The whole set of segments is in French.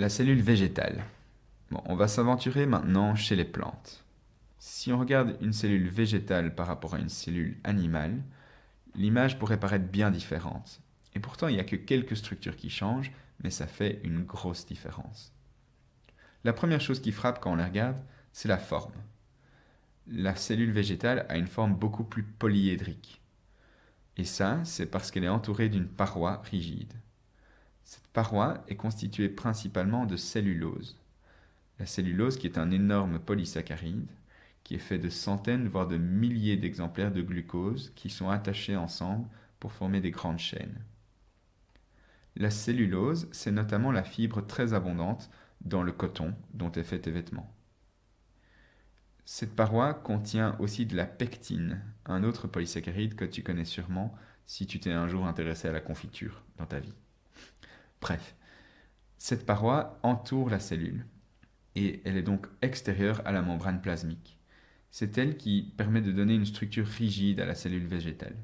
La cellule végétale. Bon, on va s'aventurer maintenant chez les plantes. Si on regarde une cellule végétale par rapport à une cellule animale, l'image pourrait paraître bien différente. Et pourtant, il n'y a que quelques structures qui changent, mais ça fait une grosse différence. La première chose qui frappe quand on la regarde, c'est la forme. La cellule végétale a une forme beaucoup plus polyédrique. Et ça, c'est parce qu'elle est entourée d'une paroi rigide. Cette paroi est constituée principalement de cellulose. La cellulose qui est un énorme polysaccharide, qui est fait de centaines voire de milliers d'exemplaires de glucose qui sont attachés ensemble pour former des grandes chaînes. La cellulose, c'est notamment la fibre très abondante dans le coton dont est fait tes vêtements. Cette paroi contient aussi de la pectine, un autre polysaccharide que tu connais sûrement si tu t'es un jour intéressé à la confiture dans ta vie. Bref, cette paroi entoure la cellule et elle est donc extérieure à la membrane plasmique. C'est elle qui permet de donner une structure rigide à la cellule végétale.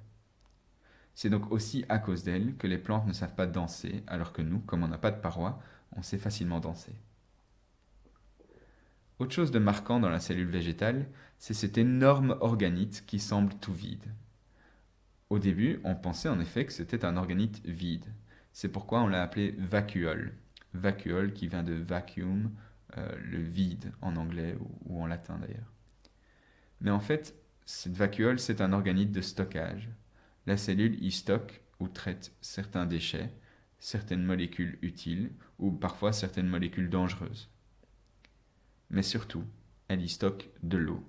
C'est donc aussi à cause d'elle que les plantes ne savent pas danser, alors que nous, comme on n'a pas de paroi, on sait facilement danser. Autre chose de marquant dans la cellule végétale, c'est cet énorme organite qui semble tout vide. Au début, on pensait en effet que c'était un organite vide. C'est pourquoi on l'a appelé vacuole. Vacuole qui vient de vacuum, le vide en anglais ou en latin d'ailleurs. Mais en fait, cette vacuole, c'est un organite de stockage. La cellule y stocke ou traite certains déchets, certaines molécules utiles ou parfois certaines molécules dangereuses. Mais surtout, elle y stocke de l'eau.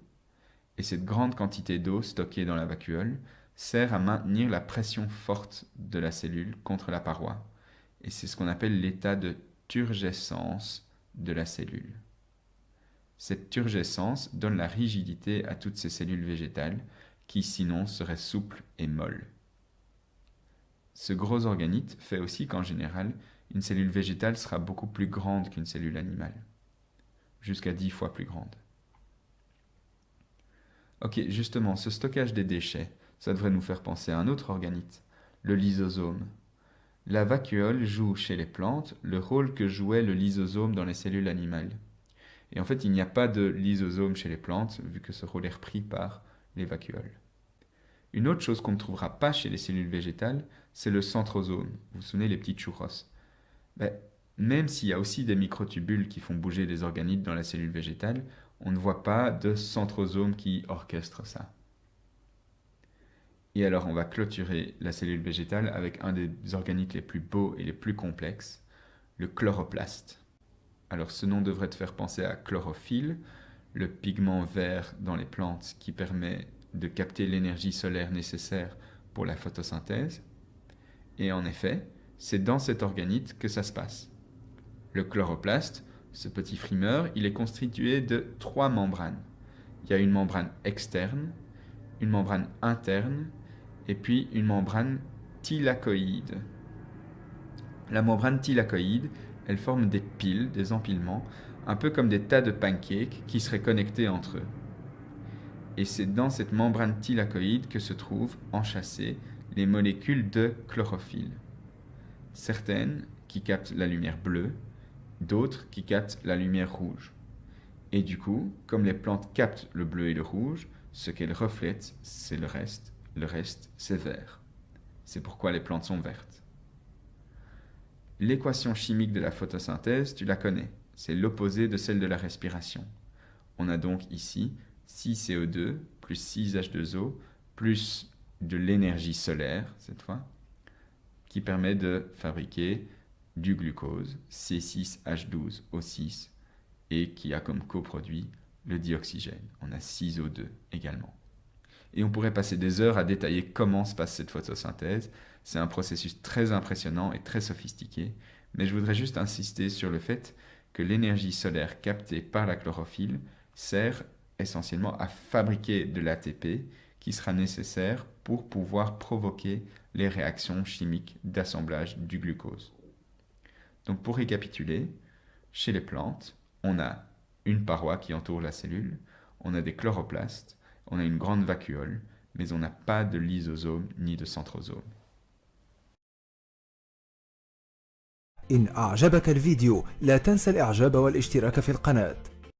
Et cette grande quantité d'eau stockée dans la vacuole sert à maintenir la pression forte de la cellule contre la paroi. Et c'est ce qu'on appelle l'état de turgescence de la cellule. Cette turgescence donne la rigidité à toutes ces cellules végétales qui sinon seraient souples et molles. Ce gros organite fait aussi qu'en général, une cellule végétale sera beaucoup plus grande qu'une cellule animale, jusqu'à 10 fois plus grande. Ok, justement, ce stockage des déchets, ça devrait nous faire penser à un autre organite, le lysosome. La vacuole joue chez les plantes le rôle que jouait le lysosome dans les cellules animales. Et en fait, il n'y a pas de lysosome chez les plantes, vu que ce rôle est repris par les vacuoles. Une autre chose qu'on ne trouvera pas chez les cellules végétales, c'est le centrosome. Vous vous souvenez, les petits churros. Ben, même s'il y a aussi des microtubules qui font bouger les organites dans la cellule végétale, on ne voit pas de centrosome qui orchestre ça. Et alors, on va clôturer la cellule végétale avec un des organites les plus beaux et les plus complexes, le chloroplaste. Alors, ce nom devrait te faire penser à chlorophylle, le pigment vert dans les plantes qui permet de capter l'énergie solaire nécessaire pour la photosynthèse. Et en effet, c'est dans cet organite que ça se passe. Le chloroplaste, ce petit frimeur, il est constitué de 3 membranes. Il y a une membrane externe, une membrane interne et puis une membrane thylakoïde. La membrane thylakoïde, elle forme des piles, des empilements, un peu comme des tas de pancakes qui seraient connectés entre eux. Et c'est dans cette membrane thylakoïde que se trouvent enchâssées les molécules de chlorophylle. Certaines qui captent la lumière bleue, d'autres qui captent la lumière rouge. Et du coup, comme les plantes captent le bleu et le rouge, ce qu'elles reflètent, c'est le reste, c'est vert. C'est pourquoi les plantes sont vertes. L'équation chimique de la photosynthèse, tu la connais. C'est l'opposé de celle de la respiration. On a donc ici 6CO2 plus 6H2O plus de l'énergie solaire, cette fois, qui permet de fabriquer du glucose, C6H12O6, et qui a comme coproduit le dioxygène. On a 6O2 également. Et on pourrait passer des heures à détailler comment se passe cette photosynthèse. C'est un processus très impressionnant et très sophistiqué, mais je voudrais juste insister sur le fait que l'énergie solaire captée par la chlorophylle sert essentiellement à fabriquer de l'ATP qui sera nécessaire pour pouvoir provoquer les réactions chimiques d'assemblage du glucose. Donc pour récapituler, chez les plantes, on a une paroi qui entoure la cellule, on a des chloroplastes, on a une grande vacuole, mais on n'a pas de lysosome ni de centrosome. إن أعجبك الفيديو لا تنسى الإعجاب والاشتراك في القناة.